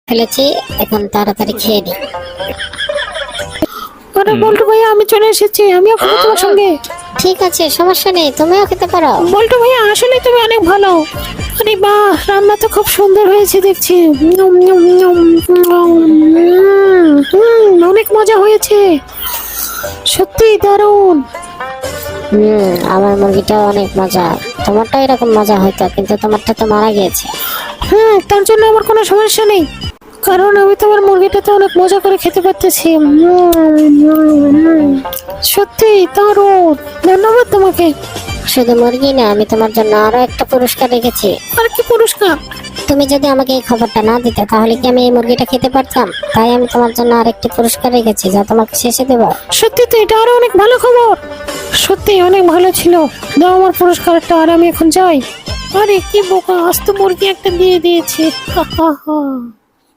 ফেলেছি, এখন তাড়াতাড়ি খেয়ে নি। আরে বল্টু ভাইয়া, আমি চলে এসেছি, আমিও খাবো তোমার সঙ্গে। ঠিক আছে, সমস্যা নেই, তুমিও খেতে পারো। বল্টু ভাইয়া, আসলে তুমি অনেক ভালো। আরে বাহ, রান্না তো খুব সুন্দর হয়েছে দেখছি। উম, উম, উম, অনেক মজা হয়েছে, সত্যি দারুণ। আমার মুরগিটাও অনেক মজা। তোমারটা এরকম মজা হয়তো, কিন্তু তোমারটা তো মারা গিয়েছে। তার জন্য আমার কোনো সমস্যা নেই, কারণ আমি তোমার মুরগিটাতে অনেক মজা করে খেতে পারতেছি। সত্যি দারুণ, ধন্যবাদ তোমাকে। শুধু মুরগি না, আমি তোমার জন্য আরো একটা পুরস্কার রেখেছি। আর কি পুরস্কার? তুমি যদি আমাকে এই খবরটা না দিতে, তাহলে কি আমি এই মুরগিটা খেতে পারতাম? তাই আমি তোমার জন্য আরেকটি পুরস্কার রেখেছি, যা তোমাকে শেষে দেব। সত্যি তো, এটা আরো অনেক ভালো খবর। সত্যি অনেক ভালো ছিল, দাও আমার পুরস্কারটা, আর আমি এখন যাই। আরে কি বোকা, আজ তো মুরগি একটা দিয়ে দিয়েছে। হা হা হা।